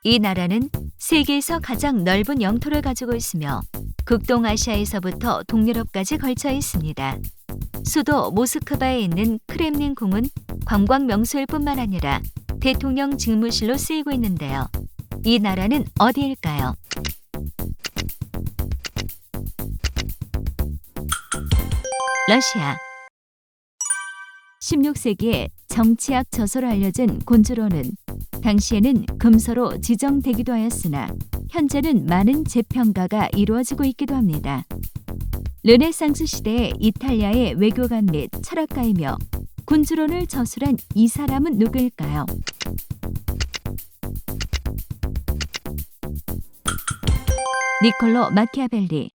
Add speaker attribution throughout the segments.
Speaker 1: 이 나라는 세계에서 가장 넓은 영토를 가지고 있으며 극동아시아에서부터 동유럽까지 걸쳐 있습니다. 수도 모스크바에 있는 크렘린 궁은 관광 명소일 뿐만 아니라 대통령 직무실로 쓰이고 있는데요. 이 나라는 어디일까요? 러시아. 16세기에 정치학 저서로 알려진 곤주로는 당시에는 금서로 지정되기도 하였으나 현재는 많은 재평가가 이루어지고 있기도 합니다. 르네상스 시대의 이탈리아의 외교관 및 철학가이며 곤주론을 저술한 이 사람은 누구일까요? 니콜로 마키아벨리.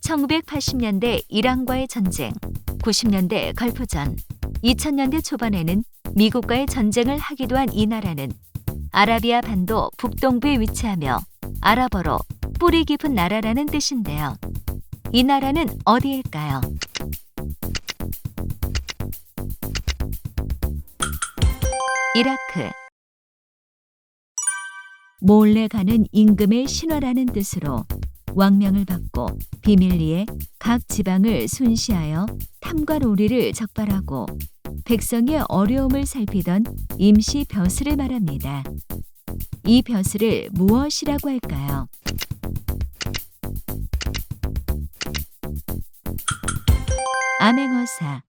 Speaker 1: 1980년대 이란과의 전쟁, 90년대 걸프전, 2000년대 초반에는 미국과의 전쟁을 하기도 한 이 나라는 아라비아 반도 북동부에 위치하며 아랍어로 뿌리 깊은 나라라는 뜻인데요. 이 나라는 어디일까요? 이라크. 몰래 가는 임금의 신화라는 뜻으로 왕명을 받고 비밀리에 각 지방을 순시하여 탐과 로리를 적발하고 백성의 어려움을 살피던 임시 벼슬을 말합니다. 이 벼슬을 무엇이라고 할까요? 암행어사.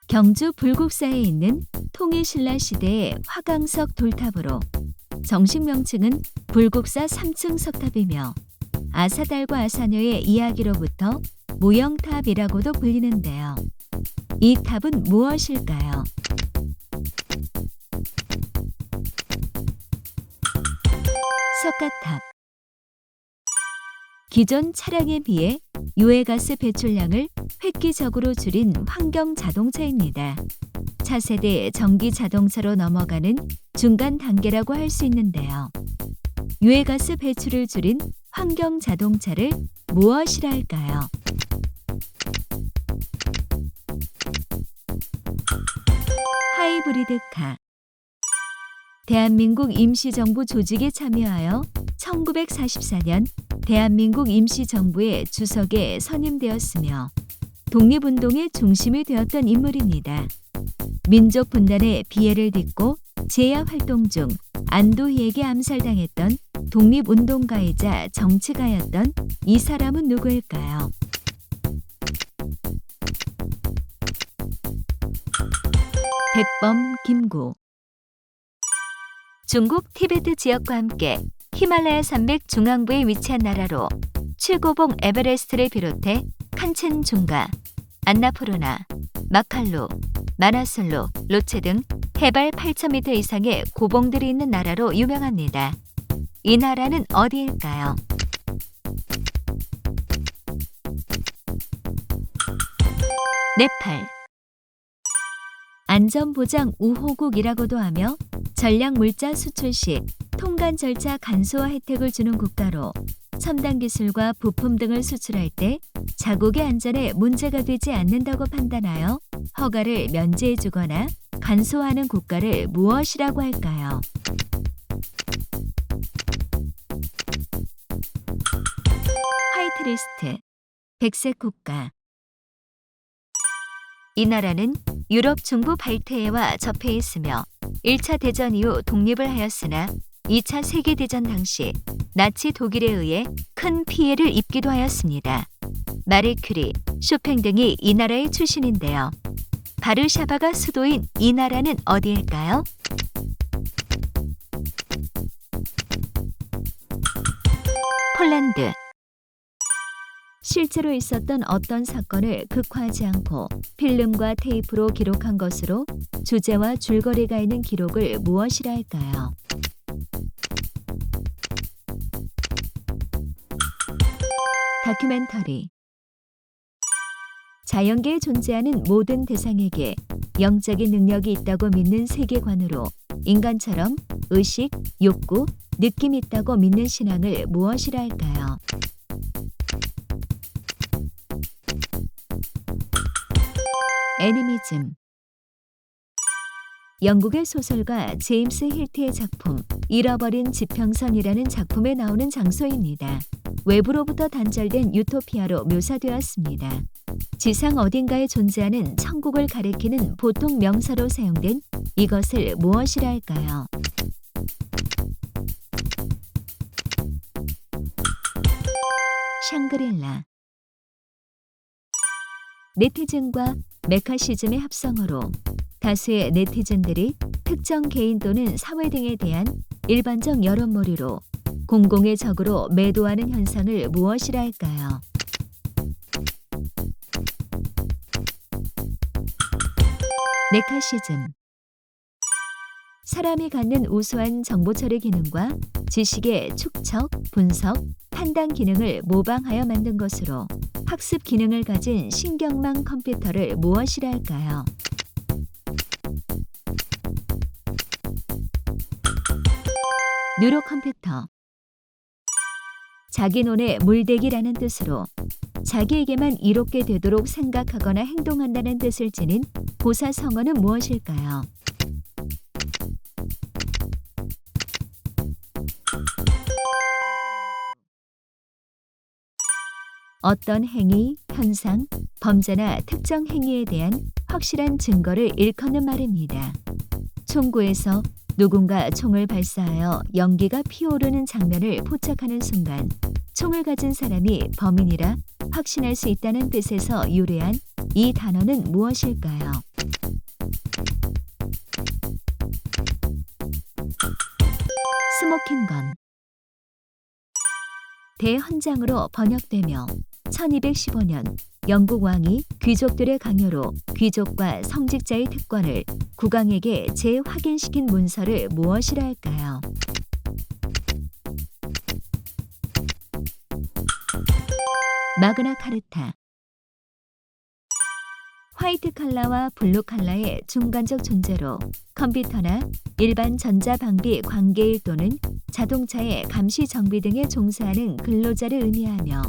Speaker 1: 경주 불국사에 있는 통일신라 시대의 화강석 돌탑으로 정식 명칭은 불국사 3층 석탑이며 아사달과 아사녀의 이야기로부터 무영탑이라고도 불리는데요. 이 탑은 무엇일까요? 석가탑. 기존 차량에 비해 유해가스 배출량을 획기적으로 줄인 환경 자동차입니다. 차세대 전기 자동차로 넘어가는 중간 단계라고 할 수 있는데요. 유해가스 배출을 줄인 환경 자동차를 무엇이라 할까요? 하이브리드카. 대한민국 임시정부 조직에 참여하여 1944년 대한민국 임시정부의 주석에 선임되었으며 독립운동의 중심이 되었던 인물입니다. 민족 분단의 비애를 딛고 제야 활동 중 안도희에게 암살당했던 독립운동가이자 정치가였던 이 사람은 누구일까요? 백범 김구. 중국 티베트 지역과 함께 히말라야 산맥 중앙부에 위치한 나라로 최고봉 에베레스트를 비롯해 칸첸중가, 안나푸르나, 마칼루, 마나슬루, 로체 등 해발 8,000m 이상의 고봉들이 있는 나라로 유명합니다. 이 나라는 어디일까요? 네팔. 안전보장 우호국이라고도 하며 전략물자 수출 시 통관 절차 간소화 혜택을 주는 국가로 첨단 기술과 부품 등을 수출할 때 자국의 안전에 문제가 되지 않는다고 판단하여 허가를 면제해 주거나 간소화하는 국가를 무엇이라고 할까요? 화이트리스트, 백색 국가. 이 나라는 유럽 중부 발트해와 접해 있으며 1차 대전 이후 독립을 하였으나 2차 세계대전 당시 나치 독일에 의해 큰 피해를 입기도 하였습니다. 마리 큐리, 쇼팽 등이 이 나라의 출신인데요. 바르샤바가 수도인 이 나라는 어디일까요? 폴란드. 실제로 있었던 어떤 사건을 극화하지 않고 필름과 테이프로 기록한 것으로 주제와 줄거리가 있는 기록을 무엇이라 할까요? 다큐멘터리. 자연계에 존재하는 모든 대상에게 영적인 능력이 있다고 믿는 세계관으로 인간처럼 의식, 욕구, 느낌이 있다고 믿는 신앙을 무엇이라 할까요? 애니미즘. 영국의 소설가 제임스 힐트의 작품 잃어버린 지평선이라는 작품에 나오는 장소입니다. 외부로부터 단절된 유토피아로 묘사되었습니다. 지상 어딘가에 존재하는 천국을 가리키는 보통 명사로 사용된 이것을 무엇이라 할까요? 샹그릴라. 네티즌과 메카시즘의 합성어로 다수의 네티즌들이 특정 개인 또는 사회 등에 대한 일반적 여론몰이로 공공의 적으로 매도하는 현상을 무엇이라 할까요? 메카시즘. 사람이 갖는 우수한 정보 처리 기능과 지식의 축적, 분석, 판단 기능을 모방하여 만든 것으로 학습 기능을 가진 신경망 컴퓨터를 무엇이라 할까요? 뉴로컴퓨터. 자기논의 물대기라는 뜻으로 자기에게만 이롭게 되도록 생각하거나 행동한다는 뜻을 지닌 고사성어는 무엇일까요? 어떤 행위, 현상, 범죄나 특정 행위에 대한 확실한 증거를 일컫는 말입니다. 총구에서 누군가 총을 발사하여 연기가 피어오르는 장면을 포착하는 순간 총을 가진 사람이 범인이라 확신할 수 있다는 뜻에서 유래한 이 단어는 무엇일까요? 스모킹건. 대헌장으로 번역되며 1215년 영국 왕이 귀족들의 강요로 귀족과 성직자의 특권을 국왕에게 재확인시킨 문서를 무엇이라 할까요? 마그나 카르타. 화이트 칼라와 블루 칼라의 중간적 존재로 컴퓨터나 일반 전자방비 관계일 또는 자동차의 감시 정비 등에 종사하는 근로자를 의미하며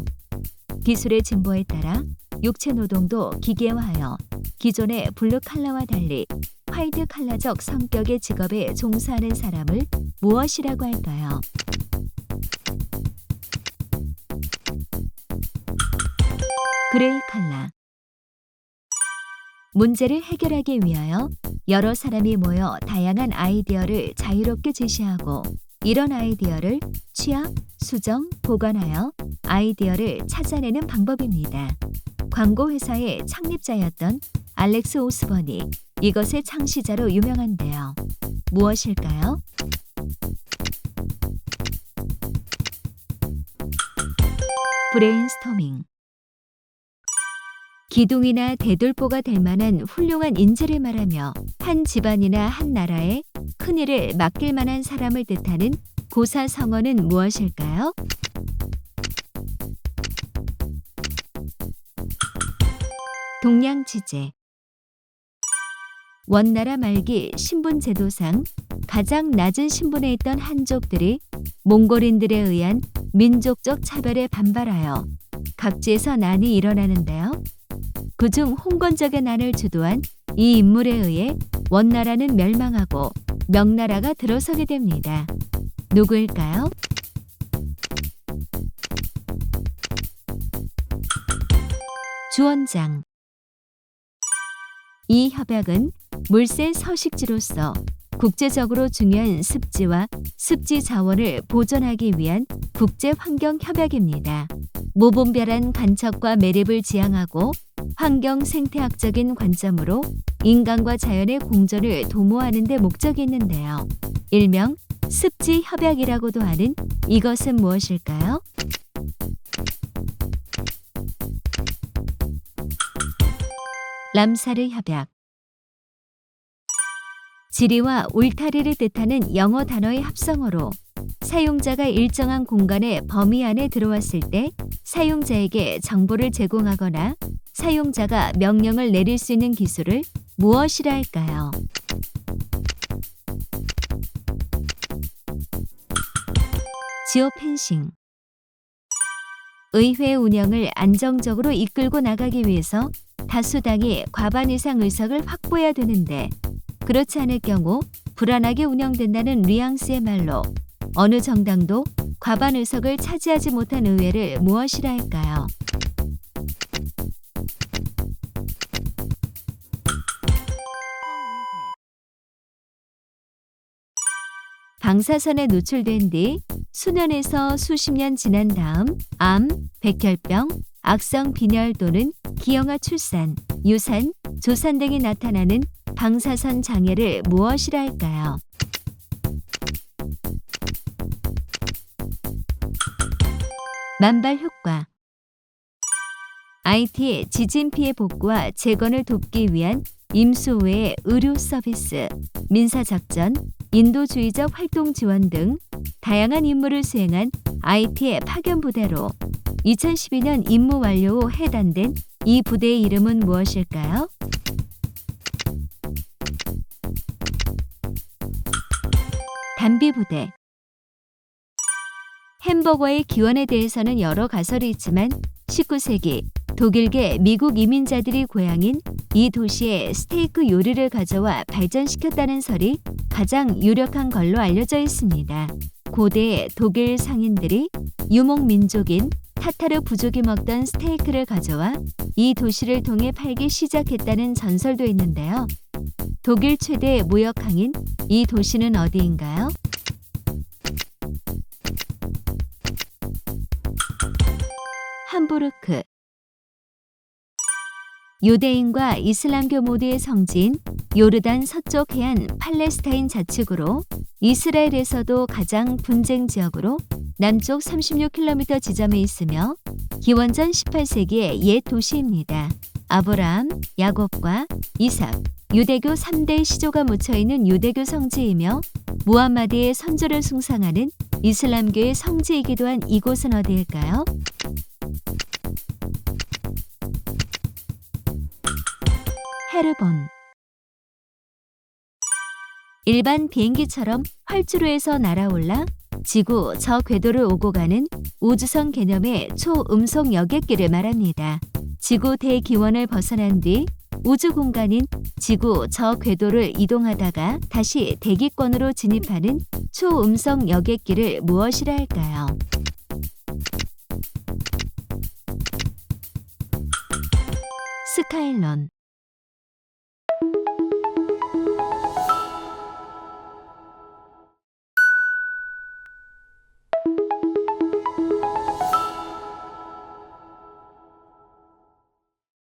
Speaker 1: 기술의 진보에 따라 육체 노동도 기계화하여 기존의 블루 칼라와 달리 화이트 칼라적 성격의 직업에 종사하는 사람을 무엇이라고 할까요? 그레이 칼라. 문제를 해결하기 위하여 여러 사람이 모여 다양한 아이디어를 자유롭게 제시하고 이런 아이디어를 취합, 수정, 보관하여 아이디어를 찾아내는 방법입니다. 광고회사의 창립자였던 알렉스 오스번이 이것의 창시자로 유명한데요. 무엇일까요? 브레인스토밍. 기둥이나 대돌보가 될 만한 훌륭한 인재를 말하며 한 집안이나 한 나라에 큰일을 맡길 만한 사람을 뜻하는 고사성어는 무엇일까요? 동양지제. 원나라 말기 신분제도상 가장 낮은 신분에 있던 한족들이 몽골인들에 의한 민족적 차별에 반발하여 각지에서 난이 일어나는데요. 그중 홍건적의 난을 주도한 이 인물에 의해 원나라는 멸망하고 명나라가 들어서게 됩니다. 누구일까요? 주원장. 이 협약은 물세 서식지로서 국제적으로 중요한 습지와 습지 자원을 보존하기 위한 국제환경협약입니다. 무분별한 간척과 매립을 지향하고 환경 생태학적인 관점으로 인간과 자연의 공존을 도모하는 데 목적이 있는데요. 일명 습지 협약이라고도 하는 이것은 무엇일까요? 람사르 협약. 지리와 울타리를 뜻하는 영어 단어의 합성어로 사용자가 일정한 공간의 범위 안에 들어왔을 때 사용자에게 정보를 제공하거나 사용자가 명령을 내릴 수 있는 기술을 무엇이라 할까요? 지오펜싱. 의회 운영을 안정적으로 이끌고 나가기 위해서 다수당이 과반 이상 의석을 확보해야 되는데 그렇지 않을 경우 불안하게 운영된다는 뉘앙스의 말로 어느 정당도 과반 의석을 차지하지 못한 의회를 무엇이라 할까요? 방사선에 노출된 뒤 수년에서 수십 년 지난 다음 암, 백혈병, 악성 빈혈 또는 기형아 출산, 유산, 조산 등이 나타나는 방사선 장애를 무엇이라 할까요? 만발 효과. IT의 지진 피해 복구와 재건을 돕기 위한 임수 외의 의료 서비스, 민사작전, 인도주의적 활동 지원 등 다양한 임무를 수행한 IT의 파견 부대로 2012년 임무 완료 후 해단된 이 부대의 이름은 무엇일까요? 단비부대. 햄버거의 기원에 대해서는 여러 가설이 있지만 19세기 독일계 미국 이민자들이 고향인 이 도시에 스테이크 요리를 가져와 발전시켰다는 설이 가장 유력한 걸로 알려져 있습니다. 고대 독일 상인들이 유목 민족인 타타르 부족이 먹던 스테이크를 가져와 이 도시를 통해 팔기 시작했다는 전설도 있는데요. 독일 최대 무역항인 이 도시는 어디인가요? 함부르크. 유대인과 이슬람교 모두의 성지인 요르단 서쪽 해안 팔레스타인 자치구로 이스라엘에서도 가장 분쟁 지역으로 남쪽 36km 지점에 있으며 기원전 18세기의 옛 도시입니다. 아브라함, 야곱과 이삭, 유대교 3대 시조가 묻혀있는 유대교 성지이며 무함마드의 선조를 숭상하는 이슬람교의 성지이기도 한 이곳은 어디일까요? 헤르본. 일반 비행기처럼 활주로에서 날아올라 지구 저 궤도를 오고 가는 우주선 개념의 초음속 여객기를 말합니다. 지구 대기원을 벗어난 뒤 우주 공간인 지구 저 궤도를 이동하다가 다시 대기권으로 진입하는 초음속 여객기를 무엇이라 할까요? 스카일런.